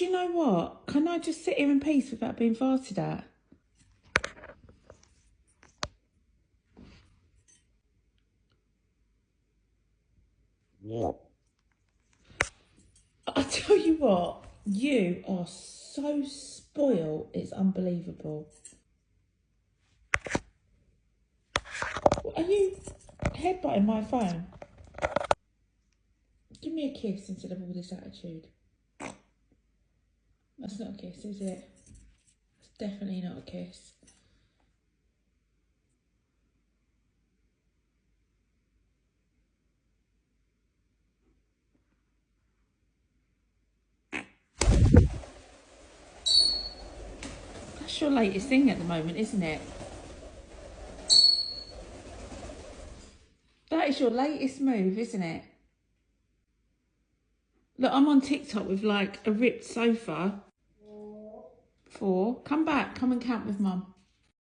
Do you know what? Can I just sit here in peace without being farted at? I tell you what, you are so spoiled, it's unbelievable. Are you headbutting my phone? Give me a kiss instead of all this attitude. That's not a kiss, is it? It's definitely not a kiss. That's your latest thing at the moment, isn't it? That is your latest move, isn't it? Look, I'm on TikTok with like a ripped sofa. 4. Come back, come and camp with Mum.